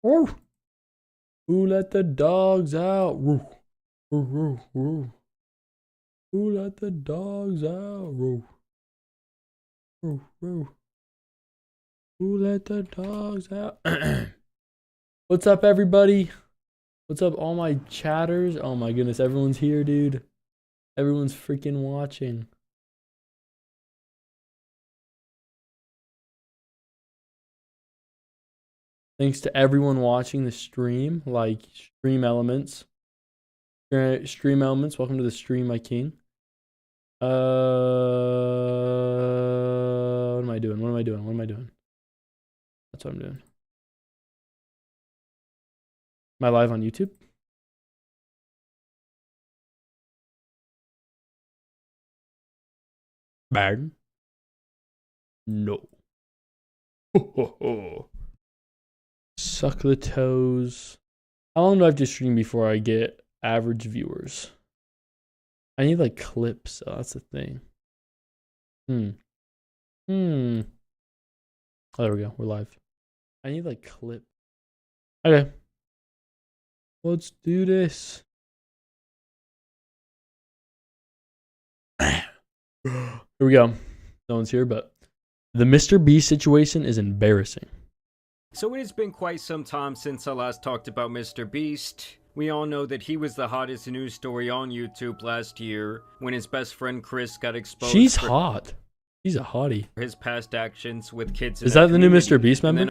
Woo. Who let the dogs out? Woo. Woo, woo, woo. Who let the dogs out? Woo. Woo, woo. Who let the dogs out? What's up, everybody? What's up, all my chatters? Oh my goodness, everyone's here, dude. Everyone's freaking watching. Thanks to everyone watching the stream, like Stream Elements. Stream Elements, welcome to the stream, my king. What am I doing? What am I doing? What am I doing? That's what I'm doing. Am I live on YouTube? Bad? No. Ho, ho, ho. Suck the toes. How long do I have to stream before I get average viewers? I need like clips. Oh, that's the thing. Oh, there we go. We're live. I need like clip. Okay. Let's do this. Here we go. No one's here, but the Mr. Beast situation is embarrassing. So it has been quite some time since I last talked about Mr. Beast. We all know that he was the hottest news story on YouTube last year when his best friend Chris got exposed. She's hot. She's a hottie. His past actions with kids. Is that the new Mr. Beast member?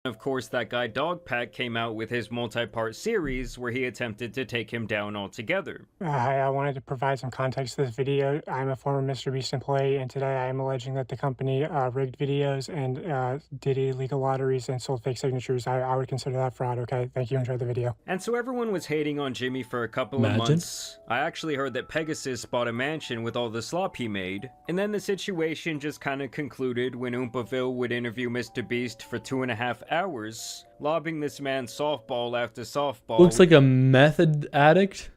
Of course, that guy Dogpack came out with his multi-part series where he attempted to take him down altogether. Hi, I wanted to provide some context to this video. I'm a former Mr. Beast employee, and today I am alleging that the company rigged videos and did illegal lotteries and sold fake signatures. I would consider that fraud, okay? Thank you, enjoy the video. And so everyone was hating on Jimmy for a couple of months. I actually heard that Pegasus bought a mansion with all the slop he made, and then the situation just kind of concluded when Oompaville would interview Mr. Beast for 2.5 hours, lobbing this man softball after softball. Looks like a method addict.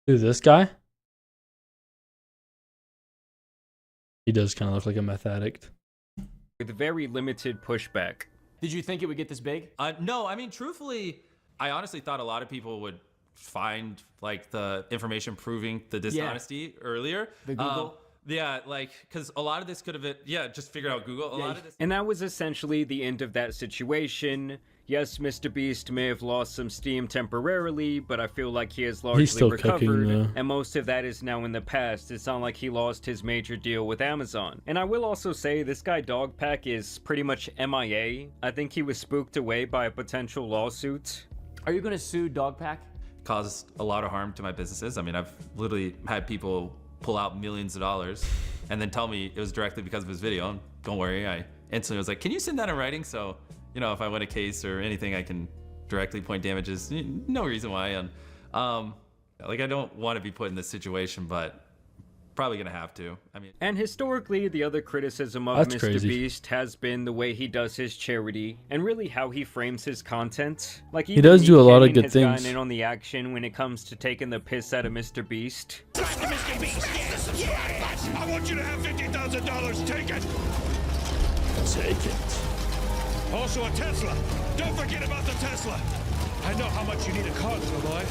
Who's this guy? He does kind of look like a meth addict. With very limited pushback. Did you think it would get this big? No, I mean, truthfully, I honestly thought a lot of people would find like the information proving the dishonesty earlier. The Google? Yeah, like, because a lot of this could have been, just figured out Google. A lot of this. And that was essentially the end of that situation. Yes, Mr. Beast may have lost some steam temporarily, but I feel like he has largely recovered, and most of that is now in the past. It's not like he lost his major deal with Amazon. And I will also say, this guy Dogpack is pretty much MIA. I think he was spooked away by a potential lawsuit. Are you going to sue Dogpack? Caused a lot of harm to my businesses. I mean, I've literally had people pull out millions of dollars and then tell me it was directly because of his video. And don't worry, I instantly was like, can you send that in writing? So, you know, if I win a case or anything, I can directly point damages. No reason why. And like, I don't want to be put in this situation, but probably gonna have to. I mean, and historically, the other criticism of Mr. Crazy. Beast has been the way he does his charity and really how he frames his content. Like, he does do a lot of good has things. Gotten in on the action when it comes to taking the piss out of Mr. Beast. Mr. Beast, yes! I want you to have $50,000. Take it. Take it. Also a Tesla. Don't forget about the Tesla. I know how much you need a car, little boy.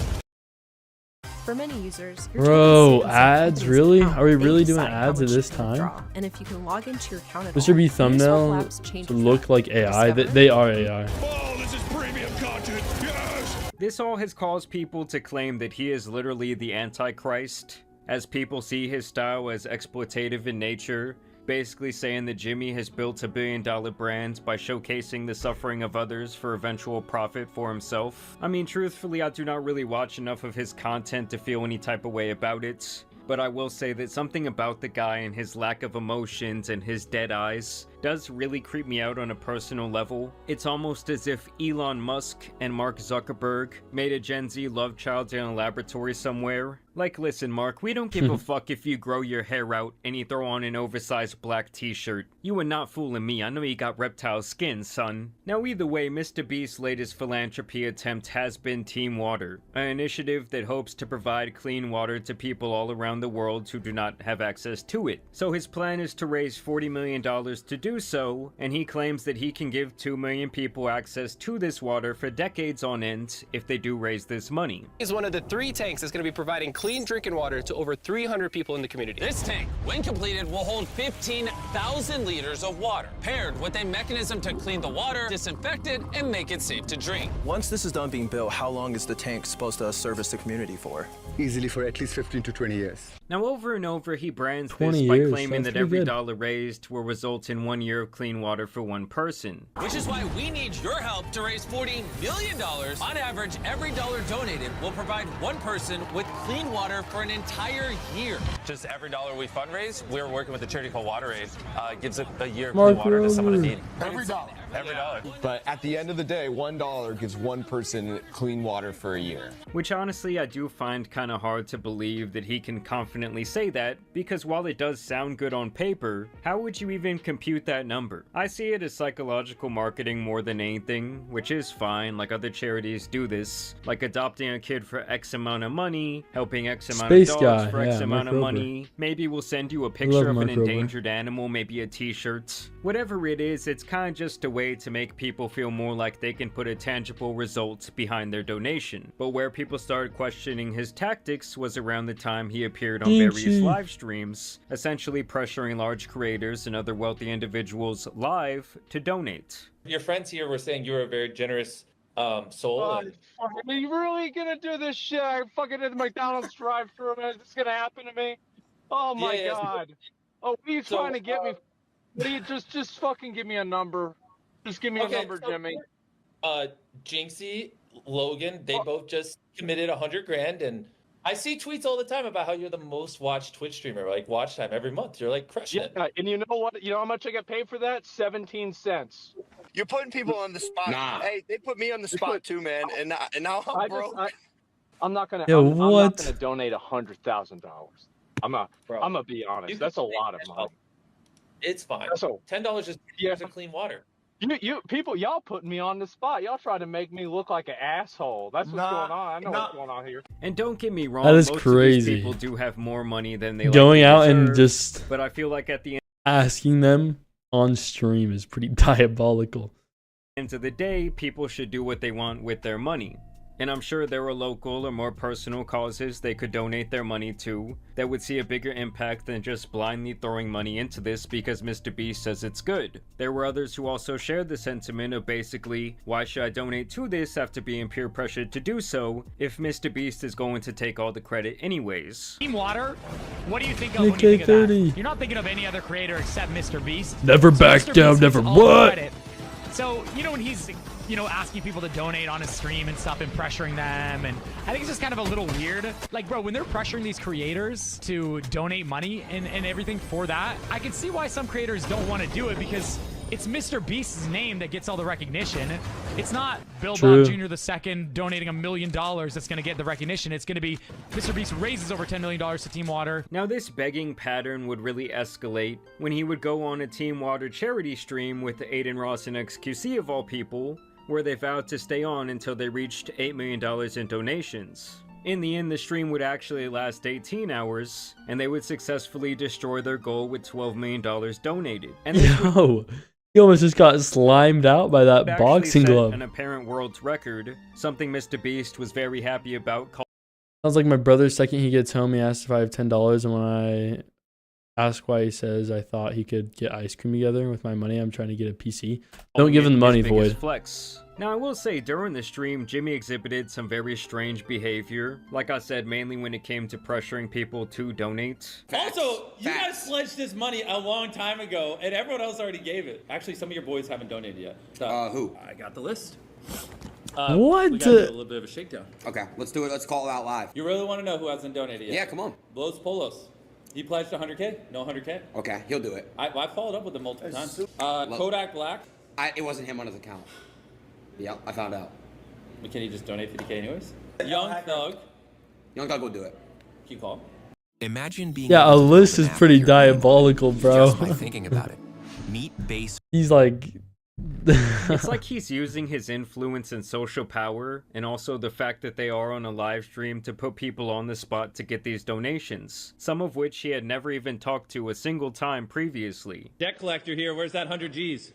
For many users, Bro, ads? Really? Are we really doing ads at this time? And if you can log into your account at Mr. B thumbnail to look like AI. They are AI. Oh, this is premium content. Yes! This all has caused people to claim that he is literally the Antichrist, as people see his style as exploitative in nature, basically saying that Jimmy has built a billion-dollar brand by showcasing the suffering of others for eventual profit for himself. I mean, truthfully, I do not really watch enough of his content to feel any type of way about it, but I will say that something about the guy and his lack of emotions and his dead eyes does really creep me out on a personal level. It's almost as if Elon Musk and Mark Zuckerberg made a Gen Z love child in a laboratory somewhere. Like, listen, Mark, we don't give a fuck if you grow your hair out and you throw on an oversized black t-shirt. You are not fooling me. I know you got reptile skin, son. Now, either way, Mr. Beast's latest philanthropy attempt has been Team Water, an initiative that hopes to provide clean water to people all around the world who do not have access to it. So his plan is to raise $40 million to do do so, and he claims that he can give 2 million people access to this water for decades on end if they do raise this money. Is one of the 3 tanks that's going to be providing clean drinking water to over 300 people in the community. This tank, when completed, will hold 15,000 liters of water, paired with a mechanism to clean the water, disinfect it, and make it safe to drink. Once this is done being built, how long is the tank supposed to service the community for? Easily for at least 15 to 20 years. Now, over and over, he brands 20 this by years, claiming that's that every pretty good. dollar raised will result in 1 year of clean water for one person. Which is why we need your help to raise $40 million. On average, every dollar donated will provide one person with clean water for an entire year. Just every dollar we fundraise, we're working with a charity called WaterAid, gives a year of clean water to someone in need. Every dollar. Every dollar. But at the end of the day, $1 gives one person clean water for a year. Which honestly I do find kind of hard to believe that he can confidently say that, because while it does sound good on paper, how would you even compute that number? I see it as psychological marketing more than anything, which is fine, like other charities do this, like adopting a kid for X amount of money, helping X amount Space of dogs guy, for X yeah, amount Mark of Rober. money, maybe we'll send you a love picture of an Mark Rober. endangered animal, maybe a t-shirt. Whatever it is, it's kind of just a way to make people feel more like they can put a tangible result behind their donation. But where people started questioning his tactics was around the time he appeared on various Gucci. live streams, essentially pressuring large creators and other wealthy individuals live to donate. Your friends here were saying you were a very generous soul. Are you really gonna do this shit? I fucking did the McDonald's drive-thru and it's gonna happen to me? Oh my god. Oh, what are you trying to get me? What are you just fucking give me a number? Just give me a number, Jimmy. Jinxie, Logan, they both just committed 100 grand, and I see tweets all the time about how you're the most watched Twitch streamer, like watch time every month. You're like crushing it. And you know what? You know how much I get paid for that? 17 cents. You're putting people on the spot. Nah. Hey, they put me on the spot too, man. And now I'm broke. I'm not gonna. Yo, I'm not what? gonna donate $100,000. I'm gonna be honest. That's a lot of money. It's fine. So $10 just gives a clean water. You people, y'all putting me on the spot. Y'all try to make me look like an asshole. That's what's going on. I know what's going on here. And don't get me wrong, That is most crazy. of these people do have more money than they Going likely out and deserve, just but I feel like at the end asking them on stream is pretty diabolical. of the day, people should do what they want with their money. And I'm sure there are local or more personal causes they could donate their money to that would see a bigger impact than just blindly throwing money into this because Mr. Beast says it's good. There were others who also shared the sentiment of basically, why should I donate to this after being peer pressured to do so if Mr. Beast is going to take all the credit anyways? Team Water, what do you think of when you think of that? You're not thinking of any other creator except Mr. Beast. Never back Mr. down, Beast never gets all the what? credit. So, you know, when he's, you know, asking people to donate on his stream and stuff and pressuring them, and I think it's just kind of a little weird. Like, bro, when they're pressuring these creators to donate money and everything for that, I can see why some creators don't want to do it because it's Mr. Beast's name that gets all the recognition. It's not Bill Bob Jr. II donating $1 million that's going to get the recognition. It's going to be Mr. Beast raises over $10 million to Team Water. Now this begging pattern would really escalate when he would go on a Team Water charity stream with Aiden Ross and XQC of all people, where they vowed to stay on until they reached $8 million in donations. In the end, the stream would actually last 18 hours, and they would successfully destroy their goal with $12 million donated. And Yo, he almost just got slimed out by that actually boxing set glove. an apparent world's record, something Mr. Beast was very happy about. Sounds like my brother, second he gets home, he asks if I have $10, and when I ask why, he says I thought he could get ice cream together with my money. I'm trying to get a PC. Don't give him the money, His biggest Void. flex. Now I will say during the stream, Jimmy exhibited some very strange behavior. Like I said, mainly when it came to pressuring people to donate. Also, you guys sledged this money a long time ago, and everyone else already gave it. Actually, some of your boys haven't donated yet. So, Who? I got the list. What? We gotta do a little bit of a shakedown. Okay, let's do it. Let's call it out live. You really want to know who hasn't donated yet? Yeah, come on. Los Polos. He pledged 100K. No 100K. Okay, he'll do it. I followed up with him multiple times. Kodak Black. It wasn't him on his account. Yeah, I found out. But can he just donate 50K anyways? Young Thug. Young Thug will do it. Keep calm. Imagine being Yeah, a list is pretty diabolical, bro. just by thinking about it. Meat base. He's like, It's like he's using his influence and social power, and also the fact that they are on a live stream to put people on the spot to get these donations, some of which he had never even talked to a single time previously. Debt collector here, where's that 100 G's?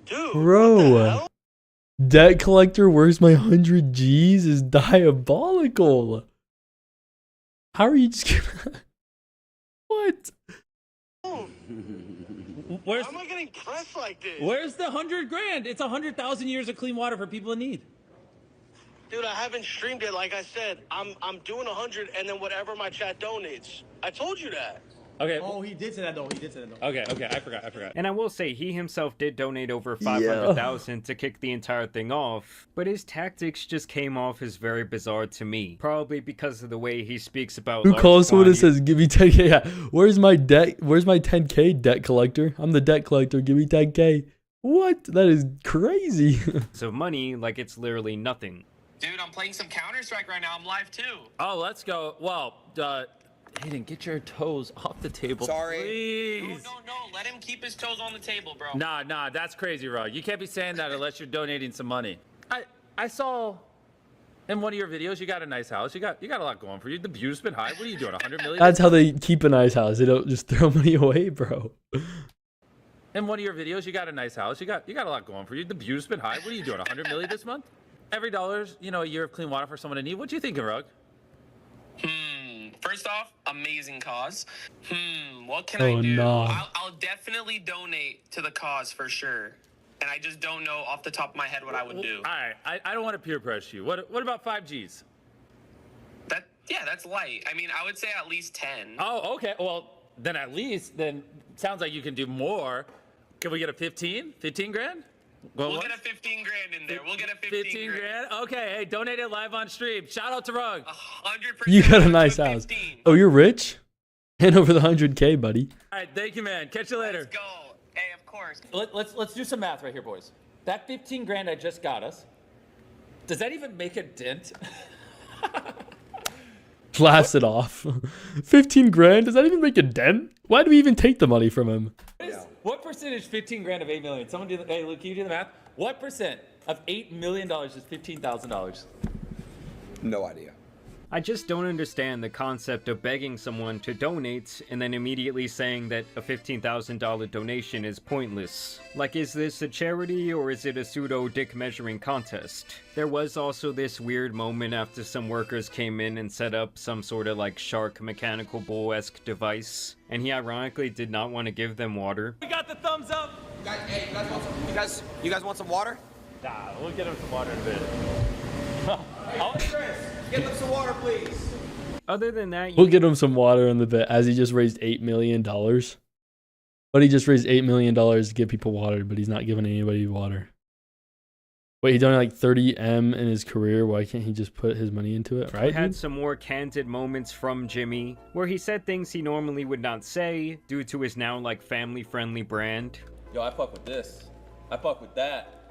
Dude, Bro, debt collector, where's my 100 G's is diabolical. How are you just gonna... What? Why am I getting pressed like this? Where's the 100 grand? It's 100,000 years of clean water for people in need. Dude, I haven't streamed it. Like I said, I'm doing 100 and then whatever my chat donates. I told you that. Okay. Oh, he did say that though. He did say that though. Okay, I forgot. And I will say, he himself did donate over 500,000 to kick the entire thing off, but his tactics just came off as very bizarre to me. Probably because of the way he speaks about Who large calls someone and quantities- says, give me 10K? Yeah. Where's my debt? Where's my 10K debt collector? I'm the debt collector. Give me 10K. What? That is crazy. of money like it's literally nothing. Dude, I'm playing some Counter-Strike right now. I'm live too. Oh, let's go. Well, Hayden, get your toes off the table. Sorry. Please. No. Let him keep his toes on the table, bro. Nah, that's crazy, Rog. You can't be saying that unless you're donating some money. I saw in one of your videos you got a nice house. You got a lot going for you. The view's been high. What are you doing? 100 million? That's how they keep a nice house. They don't just throw money away, bro. In one of your videos you got a nice house. You got a lot going for you. The view's been high. What are you doing? 100 million this month? Every dollar's, a year of clean water for someone in need. What you thinking, Rug? First off, amazing cause. What can Oh, I do? no. I'll definitely donate to the cause for sure. And I just don't know off the top of my head what I would do. All right, I don't want to peer pressure you. What about 5 Gs? That's light. I mean, I would say at least 10. Oh, okay. Well, then sounds like you can do more. Can we get a 15? 15 grand? We'll get a 15 grand in there. We'll get a 15 grand. Okay, hey, donate it live on stream. Shout out to Rug. 100%. You got a nice house. Oh, you're rich? Hand over the 100K, buddy. All right, thank you, man. Catch you later. Let's go. Hey, of course. Let's do some math right here, boys. That 15 grand I just got us, does that even make a dent? Laughs it off. 15 grand? Does that even make a dent? Why do we even take the money from him? What percentage 15 grand of 8 million? Someone do the, hey, Luke, can you do the math? What percent of $8 million is $15,000? No idea. I just don't understand the concept of begging someone to donate and then immediately saying that a $15,000 donation is pointless. Like, is this a charity or is it a pseudo dick measuring contest? There was also this weird moment after some workers came in and set up some sort of like shark mechanical bull-esque device, and he ironically did not want to give them water. We got the thumbs up. Hey, you guys want some water? Nah, we'll get him some water in a bit. Chris, get them some water, please. Other than that, We'll get him some water in the bit as he just raised $8 million. But he just raised $8 million to give people water, but he's not giving anybody water. Wait, he donated like 30M in his career. Why can't he just put his money into it, We right? had dude? some more candid moments from Jimmy, where he said things he normally would not say due to his now like family-friendly brand. Yo, I fuck with this. I fuck with that.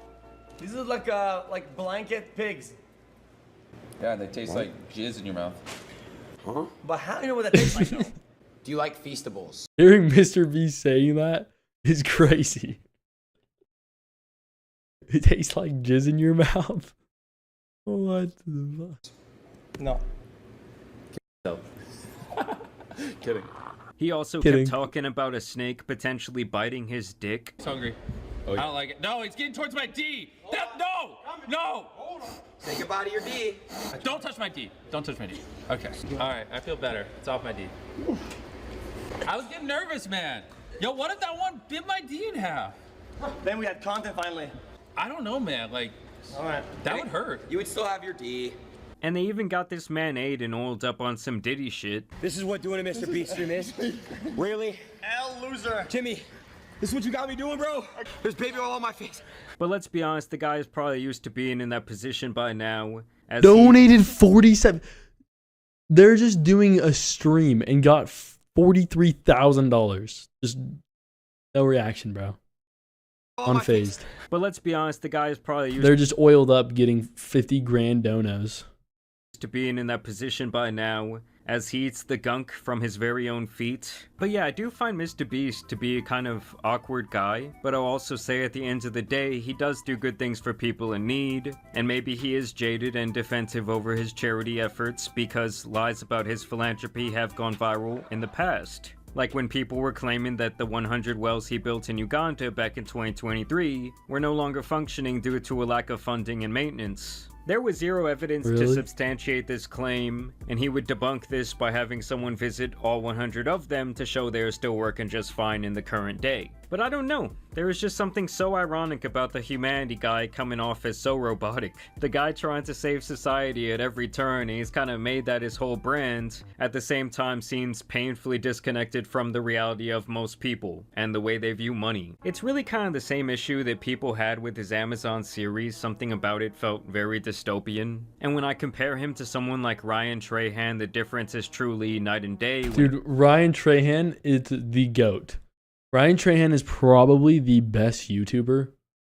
These are like blanket pigs. Yeah, and they taste like jizz in your mouth. Huh? But how do you know what that tastes like though? Do you like Feastables? Hearing Mr. B saying that is crazy. It tastes like jizz in your mouth. What the fuck? No. Kidding. He also Kidding. kept talking about a snake potentially biting his dick. He's hungry. I don't like it. No, he's getting towards my D. No! Say goodbye to your D. Don't touch my D. Don't touch my D. Okay. All right, I feel better. It's off my D. I was getting nervous, man. Yo, what if that one bit my D in half? Then we had content finally. I don't know, man. Like, All right. that would hurt. You would still have your D. And they even got this man Aiden oiled up on some Diddy shit. This is what doing a Mr. Beast stream is. Really? L loser. Jimmy, this is what you got me doing, bro? There's baby all on my face. But let's be honest, the guy is probably used to being in that position by now. As Donated 47. They're just doing a stream and got $43,000. Just no reaction, bro. Unfazed. But let's be honest, the guy is probably used They're just oiled up getting 50 grand donos. to being in that position by now, as he eats the gunk from his very own feet. But yeah, I do find Mr. Beast to be a kind of awkward guy, but I'll also say at the end of the day, he does do good things for people in need, and maybe he is jaded and defensive over his charity efforts because lies about his philanthropy have gone viral in the past. Like when people were claiming that the 100 wells he built in Uganda back in 2023 were no longer functioning due to a lack of funding and maintenance. There was zero evidence to substantiate this claim, and he would debunk this by having someone visit all 100 of them to show they are still working just fine in the current day. But I don't know, there is just something so ironic about the humanity guy coming off as so robotic. The guy trying to save society at every turn, and he's kind of made that his whole brand, at the same time seems painfully disconnected from the reality of most people, and the way they view money. It's really kind of the same issue that people had with his Amazon series, something about it felt very dystopian. And when I compare him to someone like Ryan Trahan, the difference is truly night and day. Dude, Ryan Trahan is the GOAT. Ryan Trahan is probably the best YouTuber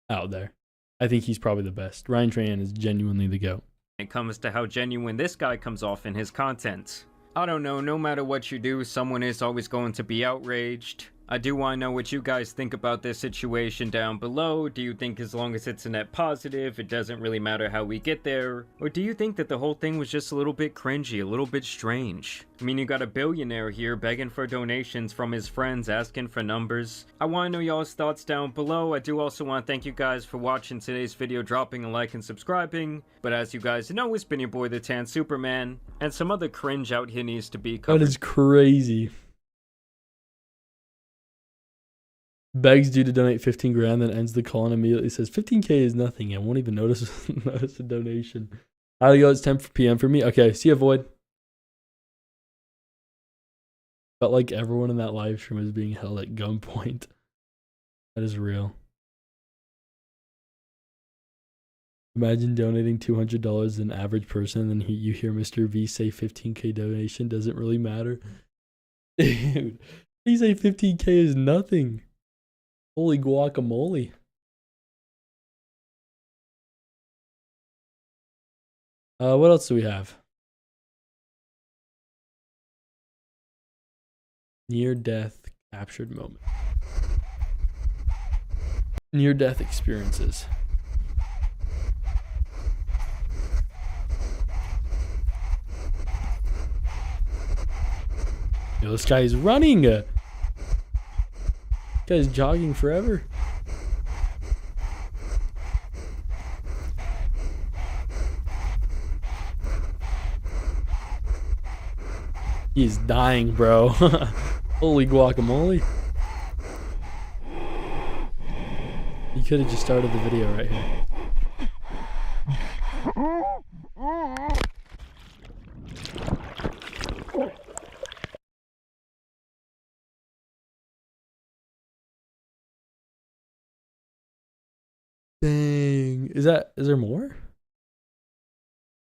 out there. I think he's probably the best. Ryan Trahan is genuinely the GOAT. It comes to how genuine this guy comes off in his content. I don't know, no matter what you do, someone is always going to be outraged. I do want to know what you guys think about this situation down below. Do you think as long as it's a net positive, it doesn't really matter how we get there? Or do you think that the whole thing was just a little bit cringy, a little bit strange? I mean, you got a billionaire here begging for donations from his friends, asking for numbers. I want to know y'all's thoughts down below. I do also want to thank you guys for watching today's video, dropping a like and subscribing. But as you guys know, it's been your boy the Tan Superman, and some other cringe out here needs to be covered. That is crazy. Begs you to donate 15 grand, then ends the call and immediately says 15k is nothing. I won't even notice a donation. How'd it go? It's 10 p.m. for me. Okay, see you, Void. Felt like everyone in that live stream was being held at gunpoint. That is real. Imagine donating $200 to an average person, and you hear Mr. V say 15k donation doesn't really matter. Dude, he say 15k is nothing. Holy guacamole. What else do we have? Near-death captured moment. Near-death experiences. Yo, this guy is running. This guy's jogging forever. He's dying, bro. Holy guacamole. You could have just started the video right here. Dang. Is there more?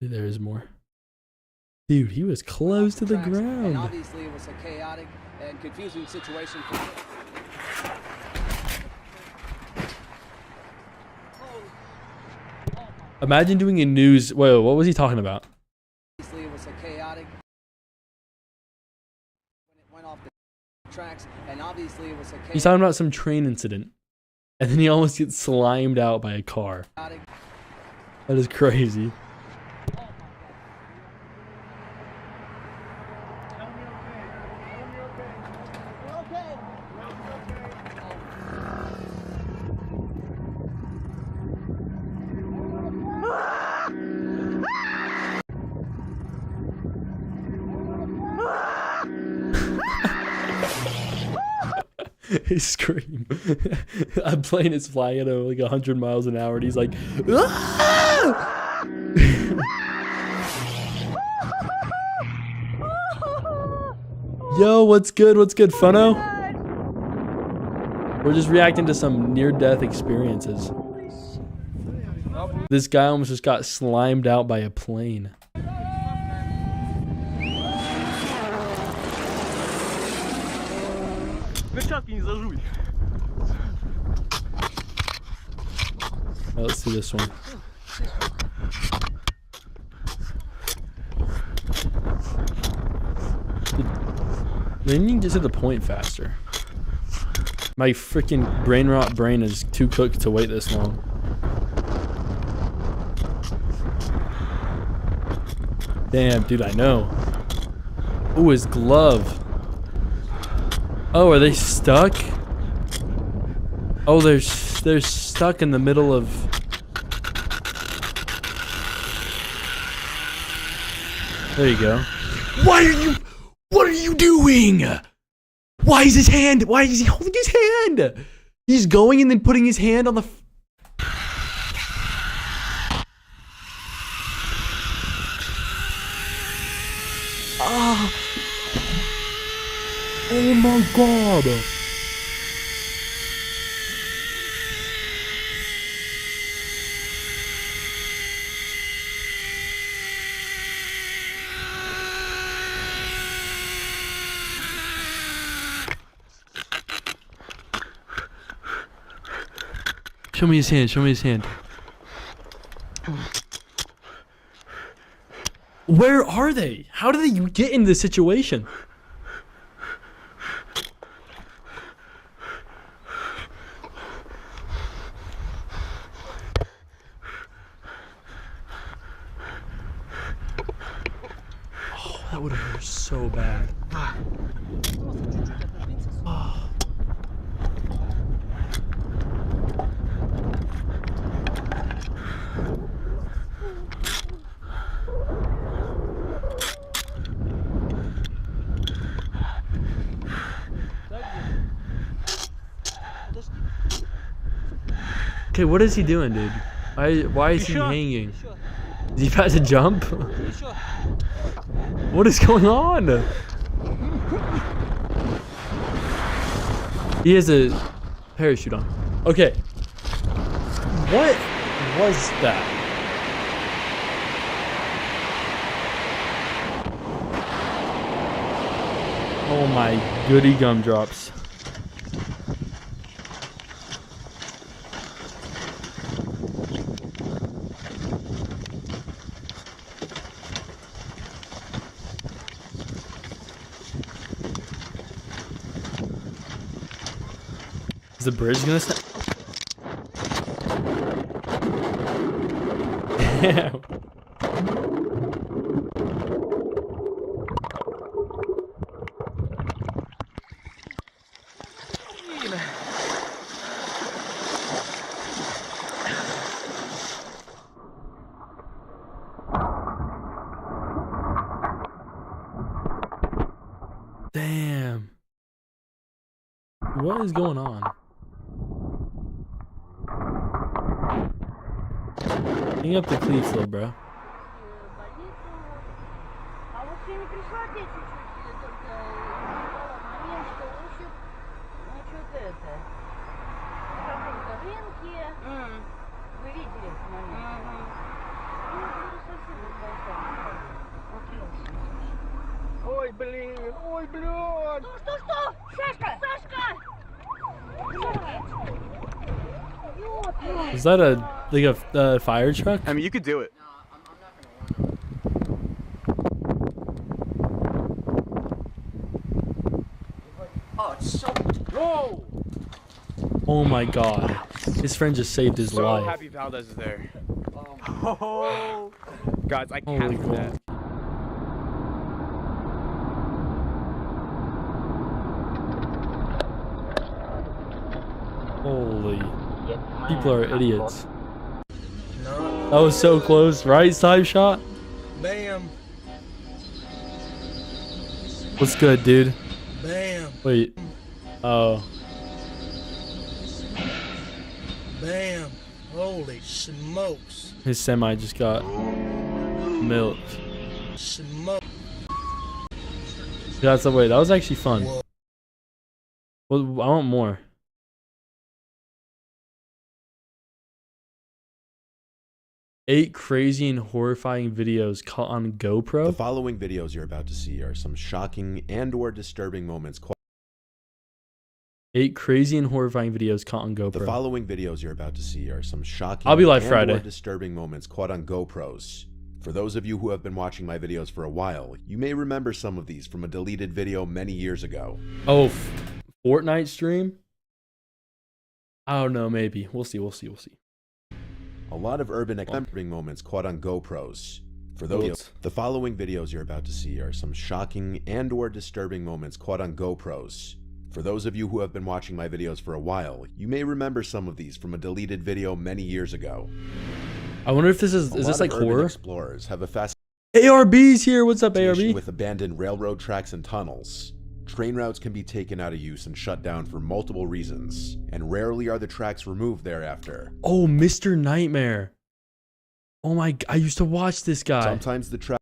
There is more. Dude, he was close to the ground. And obviously it was a chaotic and confusing situation. Imagine doing a news. Wait, what was he talking about? Obviously it was a chaotic. When it went off the tracks, and obviously it was a chaotic. He's talking about some train incident, and then he almost gets slimed out by a car. That is crazy. His scream. A plane is flying at like 100 miles an hour, and he's like, "Ah!" Yo, what's good? What's good, Funno? We're just reacting to some near-death experiences. This guy almost just got slimed out by a plane. Let's see this one. They need to get to the point faster. My freaking brain rot brain is too cooked to wait this long. Damn, dude, I know. Ooh, his glove. Oh, are they stuck? Oh, they're stuck in the middle of... There you go. What are you doing? Why is he holding his hand? He's going and then putting his hand on the... Ah. Oh my god. Show me his hand, show me his hand. Where are they? How did they get in this situation? Oh, that would have hurt so bad. Oh. Okay, what is he doing, dude? Why is he hanging? Is he about to jump? What is going on? He has a parachute on. Okay. What was that? Oh my goody gumdrops. Is the bridge gonna snap? Damn. Damn. What is going on? Hang up the cleats, little bro. Ой, блин, ой, блин. Что? Сашка! Is that a fire truck? I mean, you could do it. Oh, it's so... Whoa! Oh my god. His friend just saved his So life. happy Valdez is there. Oh, guys, I Holy can't do that. God. Holy. People are idiots. That was so close. Right side shot? Bam. What's good, dude? Bam. Wait. Oh. Bam. Holy smokes. His semi just got milked. Smoke. That's the way. That was actually fun. Well, I want more. Eight crazy and horrifying videos caught on GoPro. The following videos you're about to see are some shocking and/or disturbing moments. 8 crazy and horrifying videos caught on GoPro. The following videos you're about to see are some shocking I'll be live and/or Friday. disturbing moments caught on GoPros. For those of you who have been watching my videos for a while, you may remember some of these from a deleted video many years ago. Oh, Fortnite stream? I don't know, maybe. We'll see. A lot of urban exploring moments caught on GoPros. For those, the following videos you're about to see are some shocking and or disturbing moments caught on GoPros. For those of you who have been watching my videos for a while, you may remember some of these from a deleted video many years ago. I wonder if this is this like horror? Explorers have a fast ARB's here. What's up, ARB? With abandoned railroad tracks and tunnels. Train routes can be taken out of use and shut down for multiple reasons, and rarely are the tracks removed thereafter. Oh, Mr. Nightmare. Oh my, I used to watch this guy. Sometimes the tracks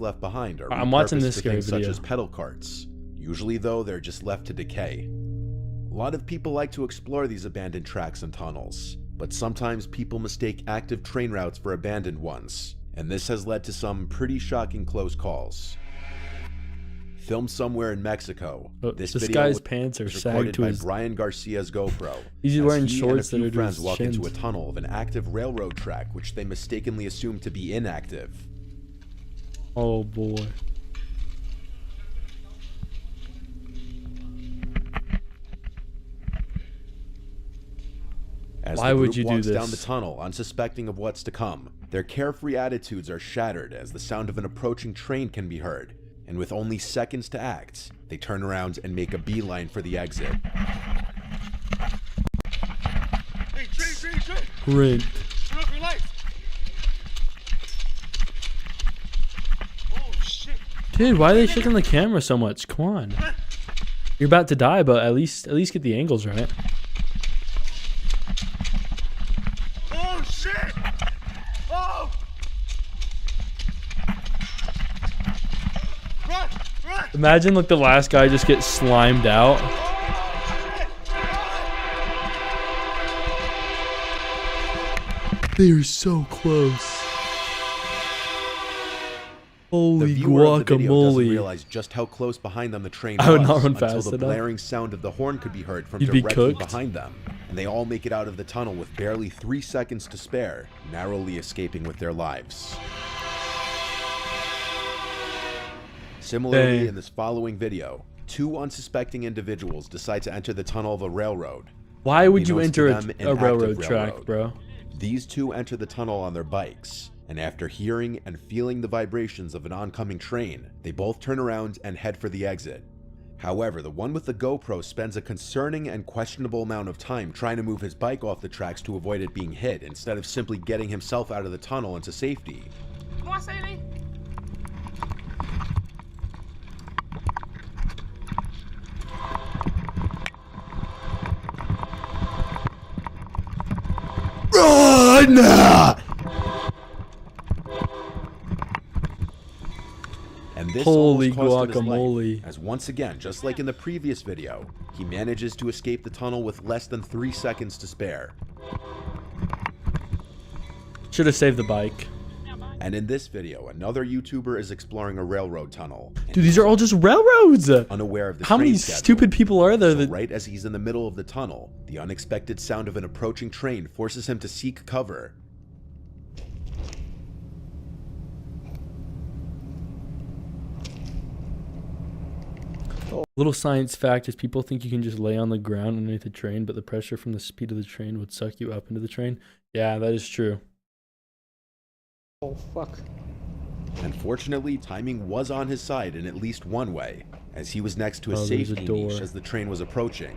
left behind are I'm watching this for guy things video. such as pedal carts. Usually though, they're just left to decay. A lot of people like to explore these abandoned tracks and tunnels, but sometimes people mistake active train routes for abandoned ones, and this has led to some pretty shocking close calls. Filmed somewhere in Mexico, this guy's pants are sagged to by his... Brian Garcia's GoPro. He's wearing as he shorts and a that few are to friends his walk shins. into a tunnel of an active railroad track, which they mistakenly assume to be inactive. Oh boy. As Why the would group you do walks this? down the tunnel, unsuspecting of what's to come, their carefree attitudes are shattered as the sound of an approaching train can be heard, and with only seconds to act, they turn around and make a beeline for the exit. Hey, train! Great. Turn off your lights! Oh, shit! Dude, why are they shaking the camera so much? Come on. You're about to die, but at least get the angles right. Oh, shit! Oh! Run! Imagine like the last guy just gets slimed out. They are so close. Holy The viewer of the video doesn't guacamole. realize just how close behind them the train I would was not run until fast the enough. blaring sound of the horn could be heard from You'd be directly cooked. behind them, and they all make it out of the tunnel with barely 3 seconds to spare, narrowly escaping with their lives. Similarly, Dang. in this following video, 2 unsuspecting individuals decide to enter the tunnel of a railroad. Why would you Unbeknownst to enter them, an a active railroad track, railroad. bro? These 2 enter the tunnel on their bikes, and after hearing and feeling the vibrations of an oncoming train, they both turn around and head for the exit. However, the one with the GoPro spends a concerning and questionable amount of time trying to move his bike off the tracks to avoid it being hit, instead of simply getting himself out of the tunnel into safety. Run! And this Holy almost cost him his guacamole. life, as once again, just like in the previous video, he manages to escape the tunnel with less than 3 seconds to spare. Should have saved the bike. And in this video, another YouTuber is exploring a railroad tunnel. Dude, these are all just railroads. Unaware of the How train many schedule. stupid people are there So that... right as he's in the middle of the tunnel, the unexpected sound of an approaching train forces him to seek cover. Little science fact is people think you can just lay on the ground underneath the train, but the pressure from the speed of the train would suck you up into the train. Yeah, that is true. Oh, fuck. Unfortunately, timing was on his side in at least one way, as he was next to a Oh, there's a safety door. niche as the train was approaching.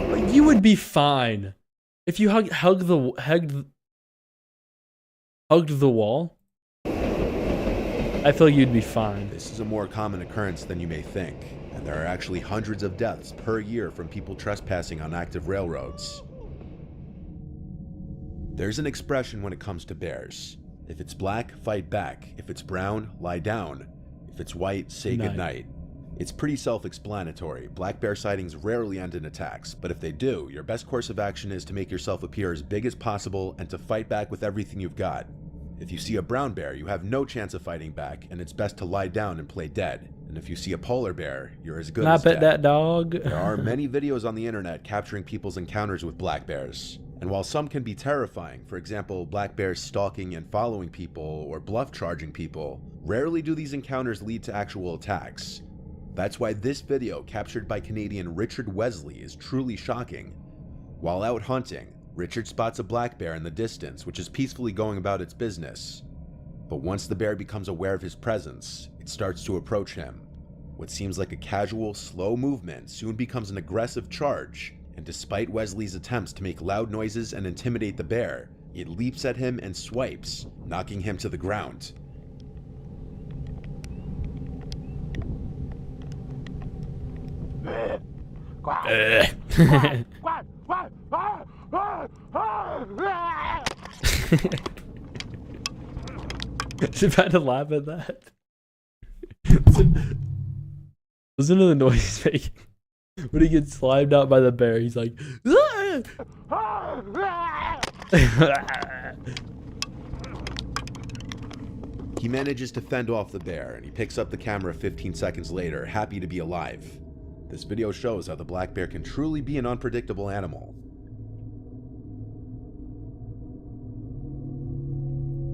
But you would be fine if you hugged the wall. I feel like you'd be fine. This is a more common occurrence than you may think, and there are actually hundreds of deaths per year from people trespassing on active railroads. There's an expression when it comes to bears. If it's black, fight back. If it's brown, lie down. If it's white, say goodnight. It's pretty self-explanatory. Black bear sightings rarely end in attacks, but if they do, your best course of action is to make yourself appear as big as possible and to fight back with everything you've got. If you see a brown bear, you have no chance of fighting back, and it's best to lie down and play dead. And if you see a polar bear, you're as good Can I as pet dead. that dog? There are many videos on the internet capturing people's encounters with black bears. And while some can be terrifying, for example, black bears stalking and following people or bluff charging people, rarely do these encounters lead to actual attacks. That's why this video, captured by Canadian Richard Wesley, is truly shocking. While out hunting, Richard spots a black bear in the distance, which is peacefully going about its business. But once the bear becomes aware of his presence, it starts to approach him. What seems like a casual, slow movement soon becomes an aggressive charge, and despite Wesley's attempts to make loud noises and intimidate the bear, it leaps at him and swipes, knocking him to the ground. Just about to laugh at that. Listen to the noise he's making. When he gets slimed out by the bear, he's like, He manages to fend off the bear, and he picks up the camera 15 seconds later, happy to be alive. This video shows how the black bear can truly be an unpredictable animal.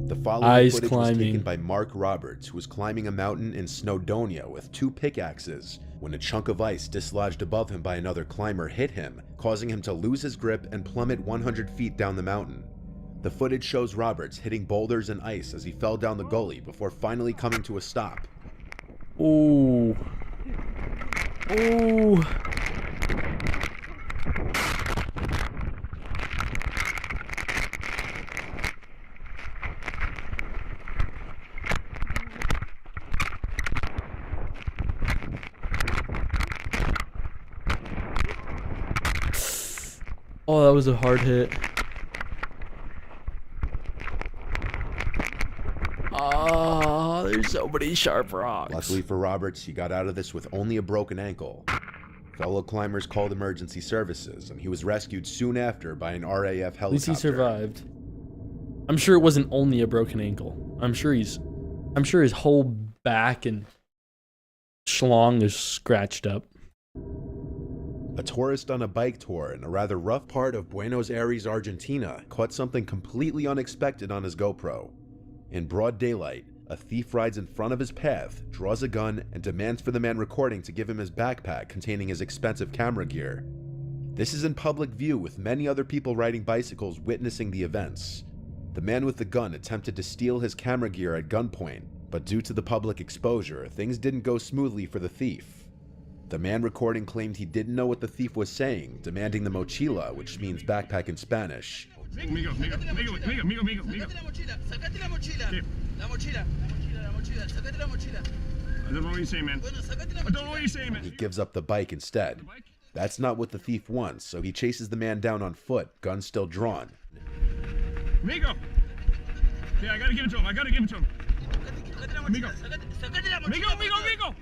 The following footage was taken by Mark Roberts, who was climbing a mountain in Snowdonia with 2 pickaxes when a chunk of ice dislodged above him by another climber hit him, causing him to lose his grip and plummet 100 feet down the mountain. The footage shows Roberts hitting boulders and ice as he fell down the gully before finally coming to a stop. Ooh. Ooh. Oh, that was a hard hit. Oh, there's so many sharp rocks. Luckily for Roberts, he got out of this with only a broken ankle. Fellow climbers called emergency services, and he was rescued soon after by an RAF helicopter. At least he survived. I'm sure it wasn't only a broken ankle. I'm sure his whole back and schlong is scratched up. A tourist on a bike tour in a rather rough part of Buenos Aires, Argentina, caught something completely unexpected on his GoPro. In broad daylight, a thief rides in front of his path, draws a gun, and demands for the man recording to give him his backpack containing his expensive camera gear. This is in public view with many other people riding bicycles witnessing the events. The man with the gun attempted to steal his camera gear at gunpoint, but due to the public exposure, things didn't go smoothly for the thief. The man recording claimed he didn't know what the thief was saying, demanding the mochila, which means backpack in Spanish. I don't know what you're saying, man. I don't know what you're saying, man. He gives up the bike instead. That's not what the thief wants, so he chases the man down on foot, gun still drawn. Amigo! Yeah, I gotta give it to him. I gotta give it to him. Amigo! Amigo, amigo, amigo!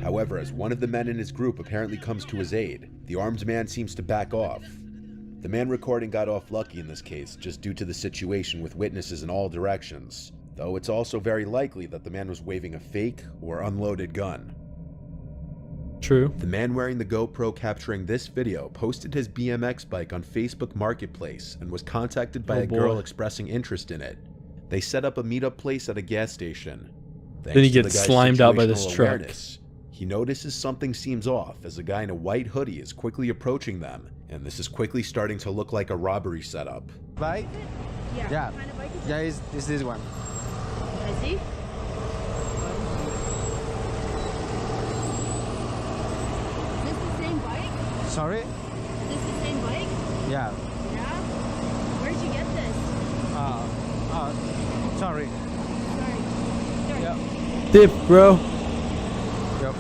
However, as one of the men in his group apparently comes to his aid, the armed man seems to back off. The man recording got off lucky in this case, just due to the situation with witnesses in all directions, though it's also very likely that the man was waving a fake or unloaded gun. True. The man wearing the GoPro capturing this video posted his BMX bike on Facebook Marketplace and was contacted by a girl expressing interest in it. They set up a meetup place at a gas station. Then he gets slimed out by this truck. He notices something seems off as a guy in a white hoodie is quickly approaching them, and this is quickly starting to look like a robbery setup. Bike? Yeah. What kind of bike is it? Yeah, it's this one. I see. Is this the same bike? Sorry? Is this the same bike? Yeah. Yeah? Where'd you get this? Sorry. Sorry. Yeah. Dip, bro. Yep.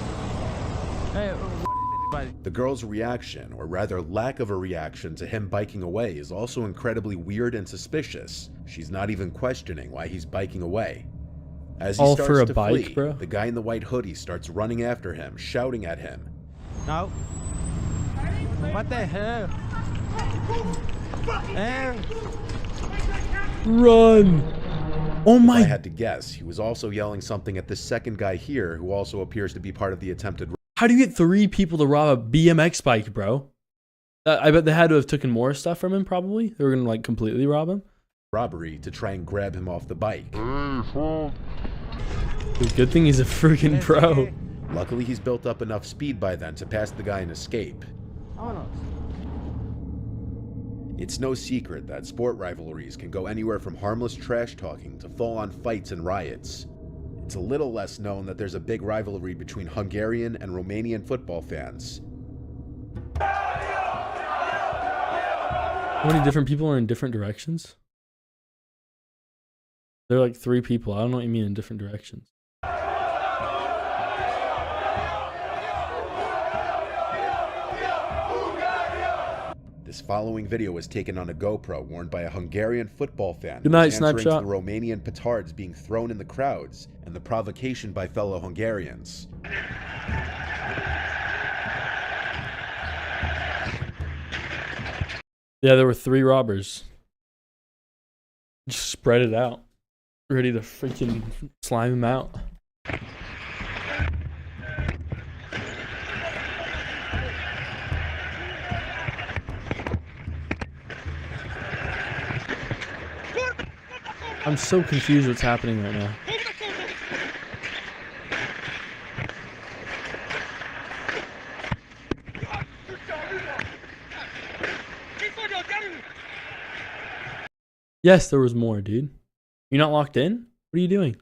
Hey, what is it? The girl's reaction, or rather lack of a reaction to him biking away, is also incredibly weird and suspicious. She's not even questioning why he's biking away. As he All starts for a to bike, flee, bro? the guy in the white hoodie starts running after him, shouting at him. No. What the hell? Hey. Run! Oh my! If I had to guess, he was also yelling something at this second guy here, who also appears to be part of the attempted. How do you get 3 people to rob a BMX bike, bro? I bet they had to have taken more stuff from him, probably. They were gonna, like, completely rob him. Robbery to try and grab him off the bike. Good thing he's a freaking pro. Luckily, he's built up enough speed by then to pass the guy and escape. It's no secret that sport rivalries can go anywhere from harmless trash talking to full-on fights and riots. It's a little less known that there's a big rivalry between Hungarian and Romanian football fans. How many different people are in different directions? They're like 3 people. I don't know what you mean in different directions. This following video was taken on a GoPro worn by a Hungarian football fan. Good night, answering Snapshot. to the Romanian petards being thrown in the crowds and the provocation by fellow Hungarians. Yeah, there were 3 robbers. Just spread it out. Ready to freaking slime him out. I'm so confused what's happening right now. Yes, there was more, dude. You're not locked in? What are you doing?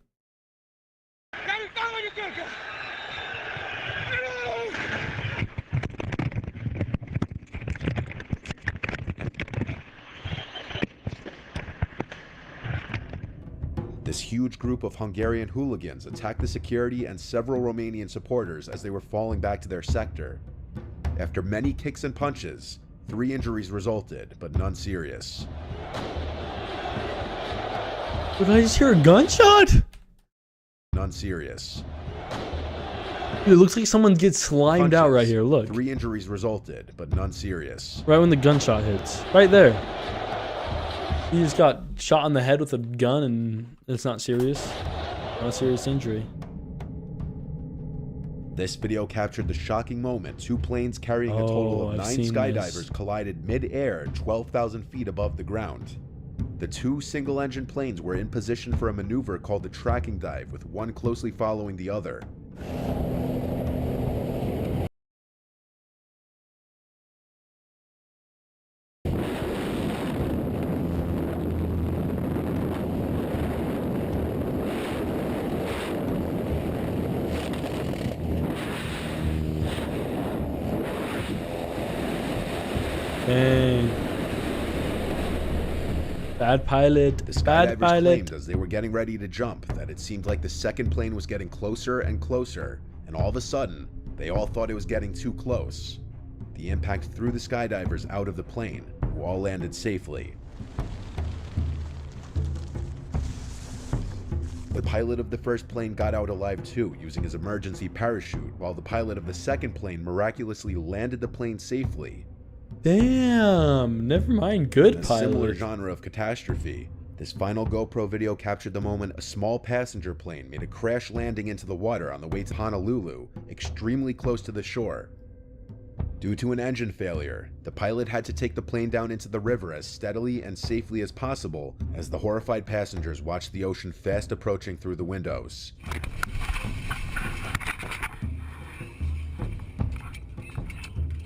This huge group of Hungarian hooligans attacked the security and several Romanian supporters as they were falling back to their sector. After many kicks and punches, 3 injuries resulted, but none serious. Did I just hear a gunshot? None serious. Dude, it looks like someone gets slimed out right here. Look. 3 injuries resulted, but none serious. Right when the gunshot hits. Right there. He just got shot in the head with a gun and it's not serious. Not a serious injury. This video captured the shocking moment 2 planes carrying a total of 9 skydivers collided mid-air 12,000 feet above the ground. The 2 single-engine planes were in position for a maneuver called the tracking dive, with one closely following the other. Dang. Bad pilot. The skydivers claimed as they were getting ready to jump that it seemed like the second plane was getting closer and closer, and all of a sudden, they all thought it was getting too close. The impact threw the skydivers out of the plane, who all landed safely. The pilot of the first plane got out alive too, using his emergency parachute, while the pilot of the second plane miraculously landed the plane safely. Damn, never mind. Good In a pilot. similar genre of catastrophe, this final GoPro video captured the moment a small passenger plane made a crash landing into the water on the way to Honolulu, extremely close to the shore. Due to an engine failure, the pilot had to take the plane down into the river as steadily and safely as possible as the horrified passengers watched the ocean fast approaching through the windows.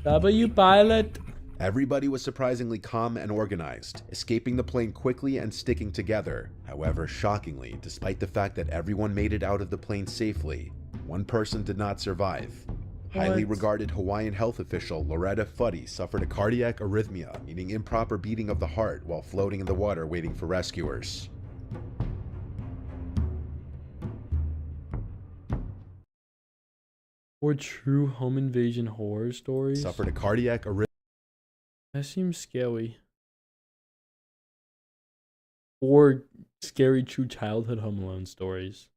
W pilot. Everybody was surprisingly calm and organized, escaping the plane quickly and sticking together. However, shockingly, despite the fact that everyone made it out of the plane safely, one person did not survive. Highly regarded Hawaiian health official Loretta Fuddy suffered a cardiac arrhythmia, meaning improper beating of the heart, while floating in the water waiting for rescuers. Or true home invasion horror stories. Suffered a cardiac arrhythmia. That seems scary. Or scary true childhood Home Alone stories.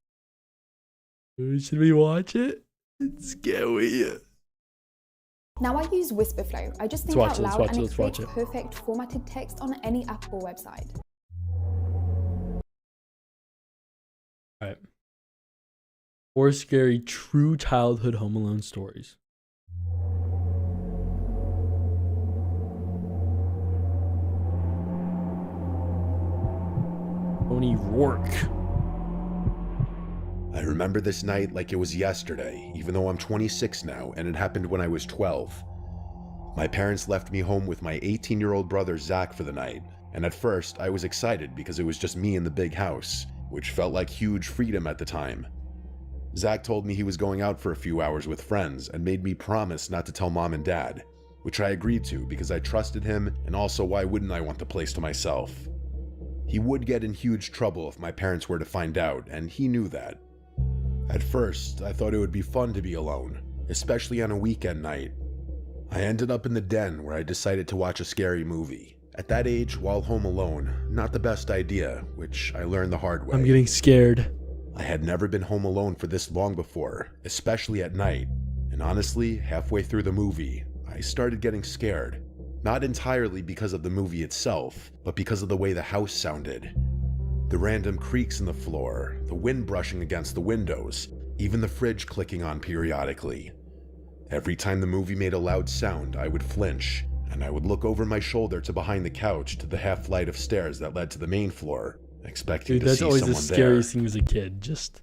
Should we watch it? It's scary. Now I use Whisperflow. I just think out loud and it creates perfect formatted text on any Apple website. Alright. 4 scary true childhood Home Alone stories. Tony Rourke. I remember this night like it was yesterday, even though I'm 26 now and it happened when I was 12. My parents left me home with my 18-year-old brother Zach for the night, and at first I was excited because it was just me in the big house, which felt like huge freedom at the time. Zach told me he was going out for a few hours with friends and made me promise not to tell mom and dad, which I agreed to because I trusted him, and also why wouldn't I want the place to myself? He would get in huge trouble if my parents were to find out, and he knew that. At first, I thought it would be fun to be alone, especially on a weekend night. I ended up in the den where I decided to watch a scary movie. At that age, while home alone, not the best idea, which I learned the hard way. I'm getting scared. I had never been home alone for this long before, especially at night, and honestly, halfway through the movie, I started getting scared. Not entirely because of the movie itself, but because of the way the house sounded. The random creaks in the floor, the wind brushing against the windows, even the fridge clicking on periodically. Every time the movie made a loud sound, I would flinch, and I would look over my shoulder to behind the couch to the half flight of stairs that led to the main floor, expecting to see someone there. Dude, that's always the scariest thing as a kid. Just,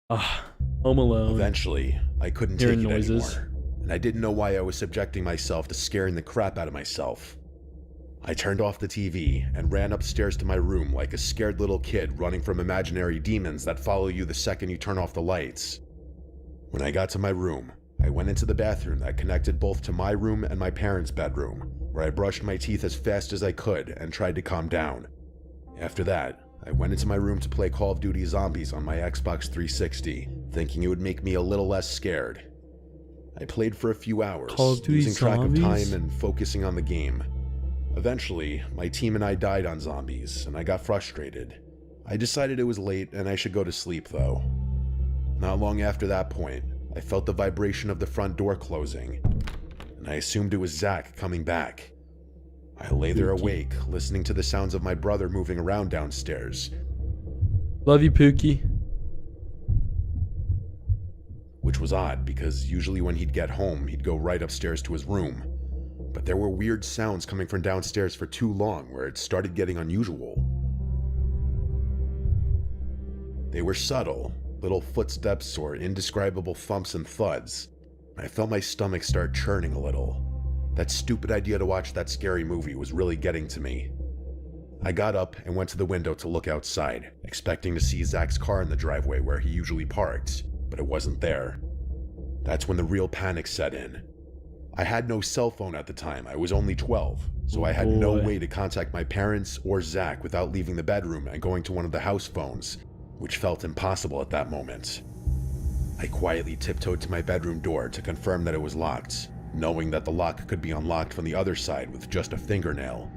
Home Alone. Eventually, I couldn't take it anymore, and I didn't know why I was subjecting myself to scaring the crap out of myself. I turned off the TV and ran upstairs to my room like a scared little kid running from imaginary demons that follow you the second you turn off the lights. When I got to my room, I went into the bathroom that connected both to my room and my parents' bedroom, where I brushed my teeth as fast as I could and tried to calm down. After that, I went into my room to play Call of Duty Zombies on my Xbox 360, thinking it would make me a little less scared. I played for a few hours, losing track of time and focusing on the game. Eventually, my team and I died on zombies, and I got frustrated. I decided it was late and I should go to sleep though. Not long after that point, I felt the vibration of the front door closing, and I assumed it was Zach coming back. I lay there awake, listening to the sounds of my brother moving around downstairs. Love you, Pookie. Which was odd, because usually when he'd get home, he'd go right upstairs to his room. But there were weird sounds coming from downstairs for too long, where it started getting unusual. They were subtle, little footsteps or indescribable thumps and thuds. I felt my stomach start churning a little. That stupid idea to watch that scary movie was really getting to me. I got up and went to the window to look outside, expecting to see Zach's car in the driveway where he usually parked, but it wasn't there. That's when the real panic set in. I had no cell phone at the time, I was only 12, so I had no way to contact my parents or Zach without leaving the bedroom and going to one of the house phones, which felt impossible at that moment. I quietly tiptoed to my bedroom door to confirm that it was locked, knowing that the lock could be unlocked from the other side with just a fingernail.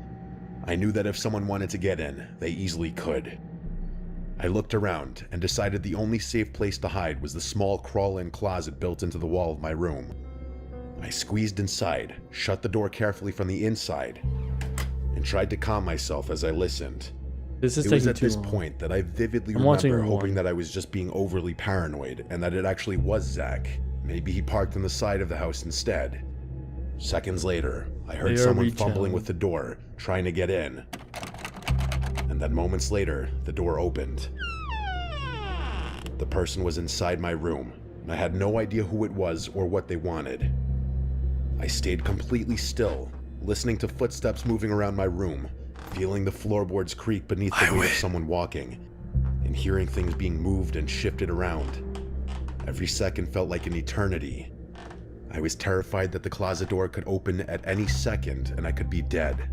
I knew that if someone wanted to get in, they easily could. I looked around and decided the only safe place to hide was the small crawl-in closet built into the wall of my room. I squeezed inside, shut the door carefully from the inside, and tried to calm myself as I listened. It was at this point that I vividly remember hoping that I was just being overly paranoid and that it actually was Zach. Maybe he parked on the side of the house instead. Seconds later, I heard someone fumbling with the door, trying to get in. And then moments later, the door opened. The person was inside my room, and I had no idea who it was or what they wanted. I stayed completely still, listening to footsteps moving around my room, feeling the floorboards creak beneath the weight of someone walking, and hearing things being moved and shifted around. Every second felt like an eternity. I was terrified that the closet door could open at any second and I could be dead.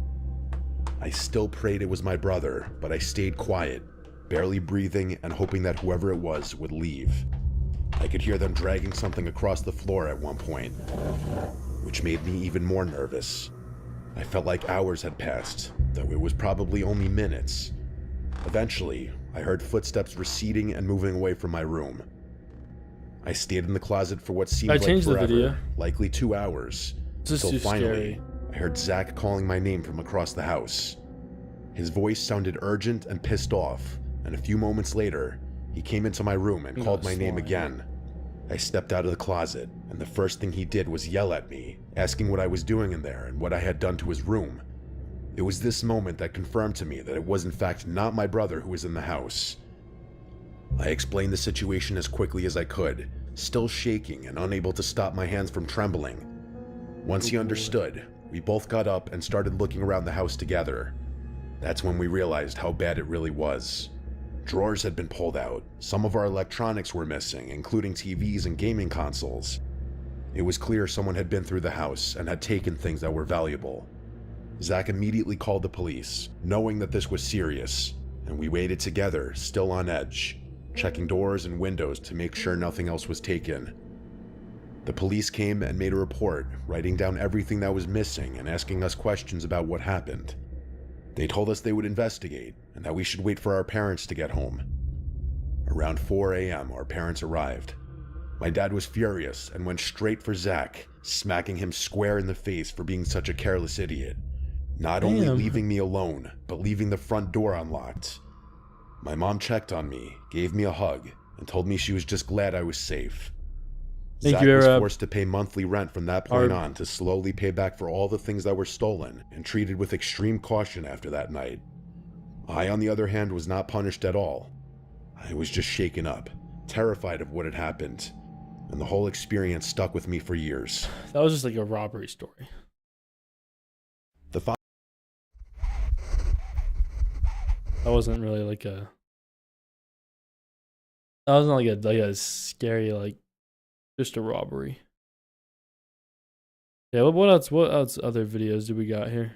I still prayed it was my brother, but I stayed quiet, barely breathing and hoping that whoever it was would leave. I could hear them dragging something across the floor at one point, which made me even more nervous. I felt like hours had passed, though it was probably only minutes. Eventually, I heard footsteps receding and moving away from my room. I stayed in the closet for what seemed like forever, likely 2 hours, until finally, I heard Zach calling my name from across the house. His voice sounded urgent and pissed off, and a few moments later, He came into my room and called my name again. I stepped out of the closet, and the first thing he did was yell at me, asking what I was doing in there and what I had done to his room. It was this moment that confirmed to me that it was in fact not my brother who was in the house. I explained the situation as quickly as I could, still shaking and unable to stop my hands from trembling. Once he understood, we both got up and started looking around the house together. That's when we realized how bad it really was. Drawers had been pulled out, some of our electronics were missing, including TVs and gaming consoles. It was clear someone had been through the house and had taken things that were valuable. Zach immediately called the police, knowing that this was serious, and we waited together, still on edge, checking doors and windows to make sure nothing else was taken. The police came and made a report, writing down everything that was missing and asking us questions about what happened. They told us they would investigate and that we should wait for our parents to get home. Around 4 a.m., our parents arrived. My dad was furious and went straight for Zach, smacking him square in the face for being such a careless idiot. Not only leaving me alone, but leaving the front door unlocked. My mom checked on me, gave me a hug, and told me she was just glad I was safe. Zach was forced to pay monthly rent from that point on to slowly pay back for all the things that were stolen and treated with extreme caution after that night. I, on the other hand, was not punished at all. I was just shaken up, terrified of what had happened, and the whole experience stuck with me for years. That was just like a robbery story. That wasn't really like a... That wasn't like a scary, like, just a robbery. Yeah, what else other videos do we got here?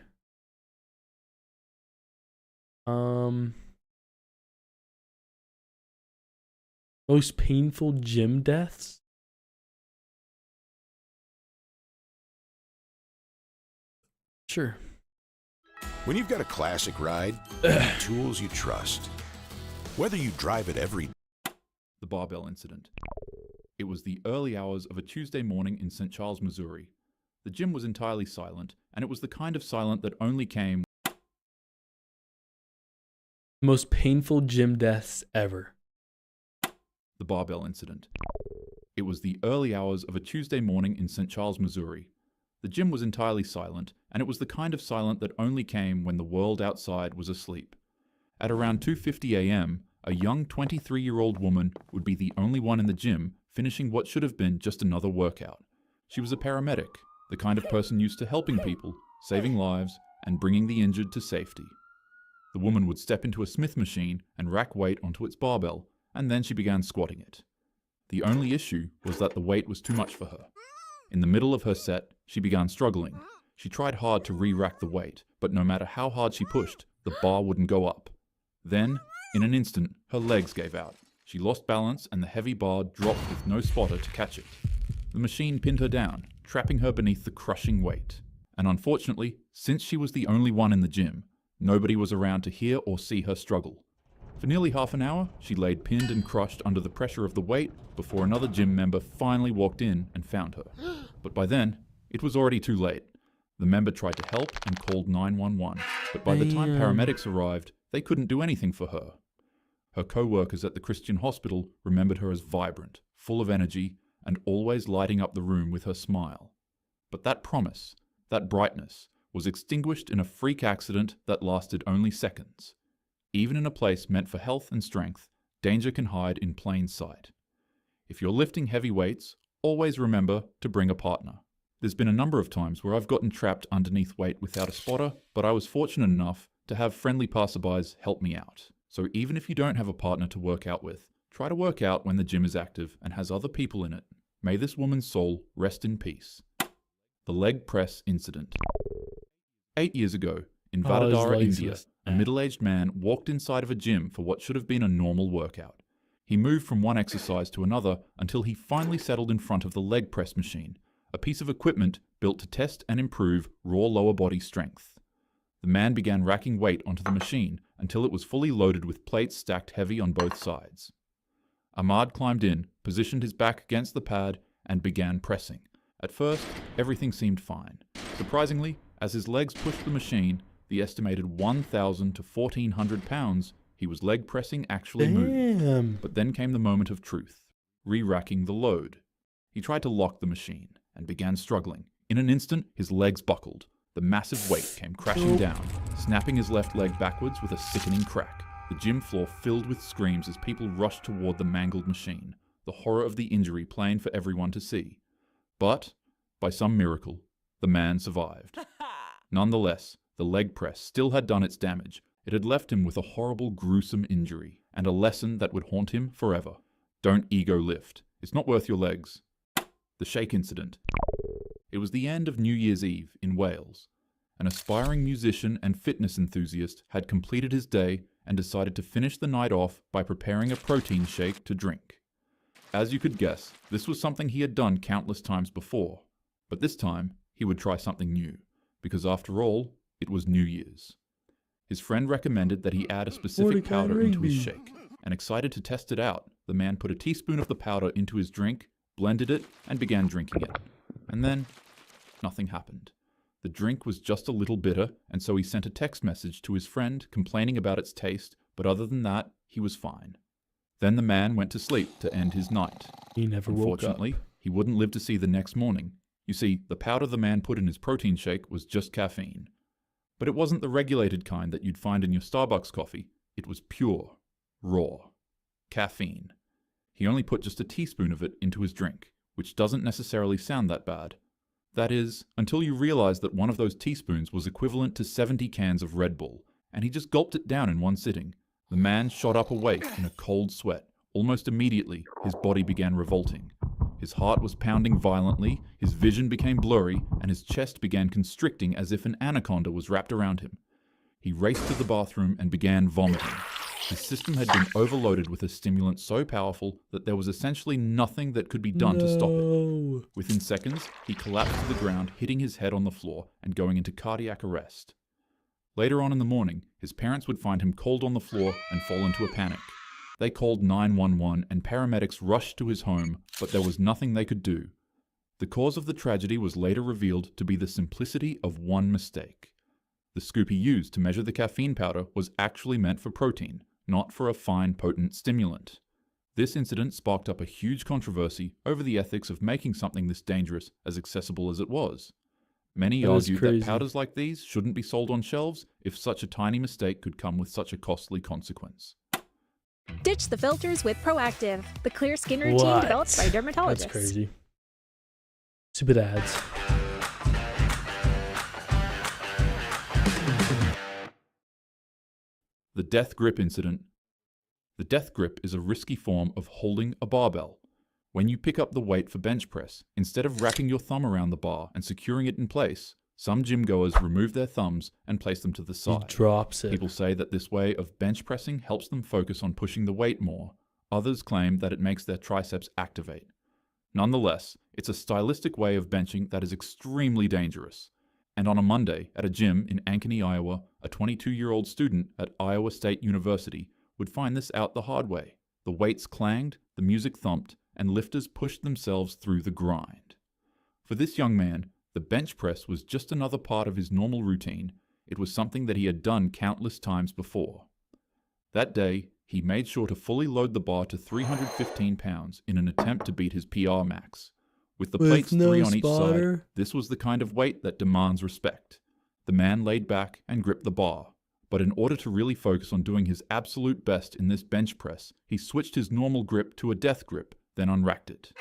Most painful gym deaths? Sure. When you've got a classic ride, tools you trust. Whether you drive it every... The barbell incident. It was the early hours of a Tuesday morning in St. Charles, Missouri. The gym was entirely silent, and it was the kind of silent that only came... Most painful gym deaths ever. The barbell incident. It was the early hours of a Tuesday morning in St. Charles, Missouri. The gym was entirely silent, and it was the kind of silent that only came when the world outside was asleep. At around 2:50 a.m., a young 23-year-old woman would be the only one in the gym finishing what should have been just another workout. She was a paramedic, the kind of person used to helping people, saving lives, and bringing the injured to safety. The woman would step into a Smith machine and rack weight onto its barbell, and then she began squatting it. The only issue was that the weight was too much for her. In the middle of her set, she began struggling. She tried hard to re-rack the weight, but no matter how hard she pushed, the bar wouldn't go up. Then, in an instant, her legs gave out. She lost balance and the heavy bar dropped with no spotter to catch it. The machine pinned her down, trapping her beneath the crushing weight. And unfortunately, since she was the only one in the gym, nobody was around to hear or see her struggle. For nearly half an hour, she laid pinned and crushed under the pressure of the weight before another gym member finally walked in and found her. But by then, it was already too late. The member tried to help and called 911, but by the time paramedics arrived, they couldn't do anything for her. Her co-workers at the Christian hospital remembered her as vibrant, full of energy, and always lighting up the room with her smile. But that promise, that brightness, was extinguished in a freak accident that lasted only seconds. Even in a place meant for health and strength, danger can hide in plain sight. If you're lifting heavy weights, always remember to bring a partner. There's been a number of times where I've gotten trapped underneath weight without a spotter, but I was fortunate enough to have friendly passerbys help me out. So even if you don't have a partner to work out with, try to work out when the gym is active and has other people in it. May this woman's soul rest in peace. The leg press incident. 8 years ago, in Vadodara, India, a middle-aged man walked inside of a gym for what should have been a normal workout. He moved from one exercise to another until he finally settled in front of the leg press machine, a piece of equipment built to test and improve raw lower body strength. The man began racking weight onto the machine until it was fully loaded with plates stacked heavy on both sides. Ahmad climbed in, positioned his back against the pad, and began pressing. At first, everything seemed fine. Surprisingly, as his legs pushed the machine, the estimated 1,000 to 1,400 pounds He was leg pressing actually moved. But then came the moment of truth, re-racking the load. He tried to lock the machine and began struggling. In an instant, his legs buckled. The massive weight came crashing down, snapping his left leg backwards with a sickening crack. The gym floor filled with screams as people rushed toward the mangled machine, the horror of the injury plain for everyone to see. But, by some miracle, the man survived. Nonetheless, the leg press still had done its damage. It had left him with a horrible, gruesome injury, and a lesson that would haunt him forever. Don't ego lift. It's not worth your legs. The shake incident. It was the end of New Year's Eve in Wales. An aspiring musician and fitness enthusiast had completed his day and decided to finish the night off by preparing a protein shake to drink. As you could guess, this was something he had done countless times before, but this time he would try something new, because after all, it was New Year's. His friend recommended that he add a specific powder into his shake, and excited to test it out, the man put a teaspoon of the powder into his drink, blended it, and began drinking it. And then, nothing happened. The drink was just a little bitter, and so he sent a text message to his friend complaining about its taste, but other than that, he was fine. Then the man went to sleep to end his night. He never woke up. Unfortunately, he wouldn't live to see the next morning. You see, the powder the man put in his protein shake was just caffeine. But it wasn't the regulated kind that you'd find in your Starbucks coffee. It was pure, raw caffeine. He only put just a teaspoon of it into his drink, which doesn't necessarily sound that bad. That is, until you realize that one of those teaspoons was equivalent to 70 cans of Red Bull, and he just gulped it down in one sitting. The man shot up awake in a cold sweat. Almost immediately, his body began revolting. His heart was pounding violently, his vision became blurry, and his chest began constricting as if an anaconda was wrapped around him. He raced to the bathroom and began vomiting. His system had been overloaded with a stimulant so powerful that there was essentially nothing that could be done to stop it. Within seconds, he collapsed to the ground, hitting his head on the floor and going into cardiac arrest. Later on in the morning, his parents would find him cold on the floor and fall into a panic. They called 911 and paramedics rushed to his home, but there was nothing they could do. The cause of the tragedy was later revealed to be the simplicity of one mistake. The scoop he used to measure the caffeine powder was actually meant for protein, not for a fine, potent stimulant. This incident sparked up a huge controversy over the ethics of making something this dangerous as accessible as it was. Many argued that powders like these shouldn't be sold on shelves if such a tiny mistake could come with such a costly consequence. Ditch the filters with Proactive, the clear skin routine developed by dermatologists. That's crazy. Stupid ads. The death grip incident. The death grip is a risky form of holding a barbell. When you pick up the weight for bench press, instead of wrapping your thumb around the bar and securing it in place, some gym goers remove their thumbs and place them to the side. He drops it. People say that this way of bench pressing helps them focus on pushing the weight more. Others claim that it makes their triceps activate. Nonetheless, it's a stylistic way of benching that is extremely dangerous. And on a Monday, at a gym in Ankeny, Iowa, a 22-year-old student at Iowa State University would find this out the hard way. The weights clanged, the music thumped, and lifters pushed themselves through the grind. For this young man, the bench press was just another part of his normal routine. It was something that he had done countless times before. That day, he made sure to fully load the bar to 315 pounds in an attempt to beat his PR max. With the plates 3 on each side, this was the kind of weight that demands respect. The man laid back and gripped the bar. But in order to really focus on doing his absolute best in this bench press, he switched his normal grip to a death grip, then unracked it.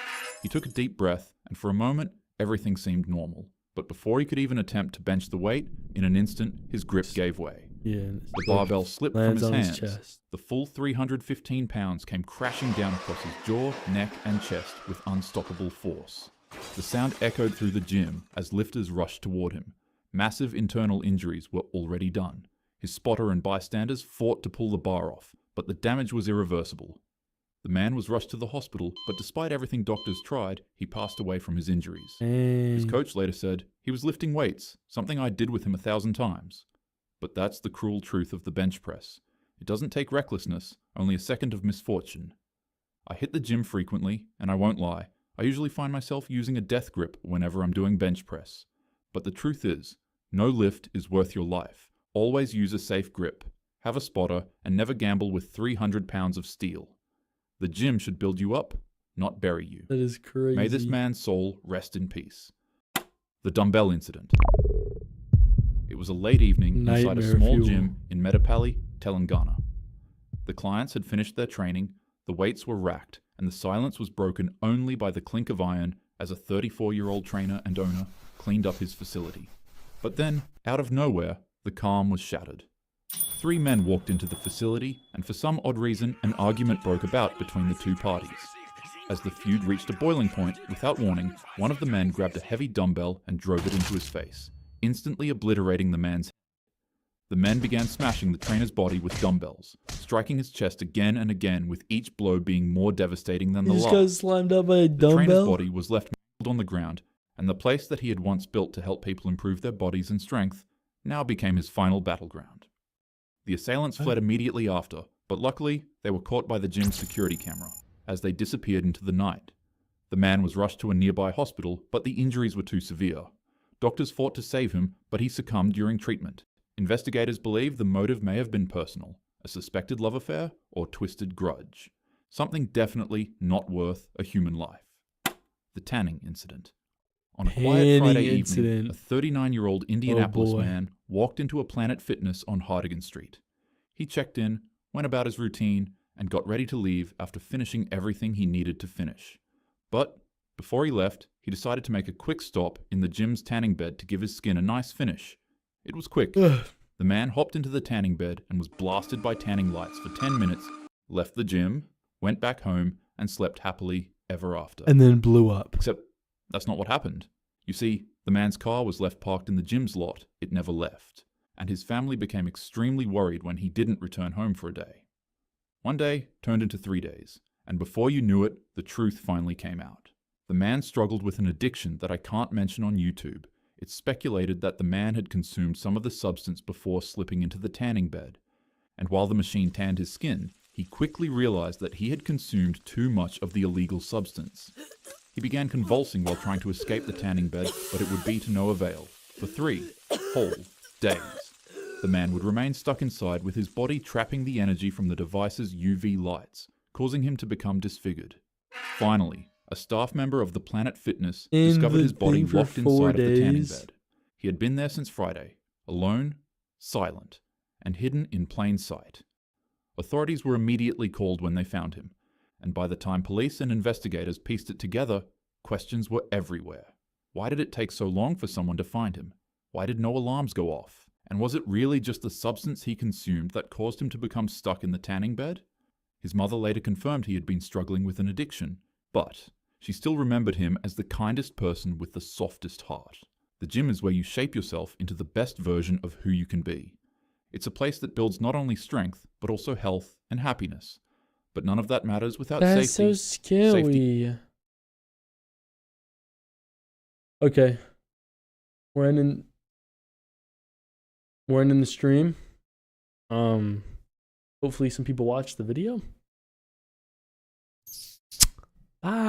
He took a deep breath, and for a moment, everything seemed normal. But before he could even attempt to bench the weight, in an instant, his grip gave way. The barbell slipped from his hands. The full 315 pounds came crashing down across his jaw, neck, and chest with unstoppable force. The sound echoed through the gym as lifters rushed toward him. Massive internal injuries were already done. His spotter and bystanders fought to pull the bar off, but the damage was irreversible. The man was rushed to the hospital, but despite everything doctors tried, he passed away from his injuries. His coach later said, "He was lifting weights, something I did with him 1,000 times. But that's the cruel truth of the bench press. It doesn't take recklessness, only a second of misfortune. I hit the gym frequently, and I won't lie, I usually find myself using a death grip whenever I'm doing bench press. But the truth is, no lift is worth your life. Always use a safe grip. have a spotter, and never gamble with 300 pounds of steel. The gym should build you up, not bury you. That is crazy. May this man's soul rest in peace. The dumbbell incident. It was a late evening inside a small gym in Medapalli, Telangana. The clients had finished their training, the weights were racked, and the silence was broken only by the clink of iron as a 34-year-old trainer and owner cleaned up his facility. But then, out of nowhere, the calm was shattered. 3 men walked into the facility, and for some odd reason, an argument broke about between the two parties. As the feud reached a boiling point, without warning, one of the men grabbed a heavy dumbbell and drove it into his face, instantly obliterating the man's head. The men began smashing the trainer's body with dumbbells, striking his chest again and again, with each blow being more devastating than the last. He just got slammed up by a dumbbell? The trainer's body was left mangled on the ground, and the place that he had once built to help people improve their bodies and strength now became his final battleground. The assailants fled immediately after, but luckily they were caught by the gym's security camera as they disappeared into the night. The man was rushed to a nearby hospital, but the injuries were too severe. Doctors fought to save him, but he succumbed during treatment. Investigators believe the motive may have been personal, a suspected love affair, or twisted grudge. Something definitely not worth a human life. The tanning incident. On a quiet Friday evening, a 39-year-old Indianapolis man walked into a Planet Fitness on Hardigan Street. He checked in, went about his routine, and got ready to leave after finishing everything he needed to finish. But before he left, he decided to make a quick stop in the gym's tanning bed to give his skin a nice finish. It was quick. The man hopped into the tanning bed and was blasted by tanning lights for 10 minutes, left the gym, went back home, and slept happily ever after. And then blew up. Except that's not what happened. You see, the man's car was left parked in the gym's lot it never left, and his family became extremely worried when he didn't return home for a day. One day turned into 3 days, and before you knew it, the truth finally came out. The man struggled with an addiction that I can't mention on YouTube. It's speculated that the man had consumed some of the substance before slipping into the tanning bed, and while the machine tanned his skin, he quickly realized that he had consumed too much of the illegal substance. He began convulsing while trying to escape the tanning bed, but it would be to no avail. For 3 whole days, the man would remain stuck inside with his body trapping the energy from the device's UV lights, causing him to become disfigured. Finally, a staff member of the Planet Fitness discovered his body locked inside of the tanning bed. He had been there since Friday, alone, silent, and hidden in plain sight. Authorities were immediately called when they found him, and by the time police and investigators pieced it together, questions were everywhere. Why did it take so long for someone to find him? Why did no alarms go off? And was it really just the substance he consumed that caused him to become stuck in the tanning bed? His mother later confirmed he had been struggling with an addiction, but she still remembered him as the kindest person with the softest heart. The gym is where you shape yourself into the best version of who you can be. It's a place that builds not only strength, but also health and happiness. But none of that matters without safety. That's so scary. Safety. Okay. We're ending the stream. Hopefully some people watch the video. Bye.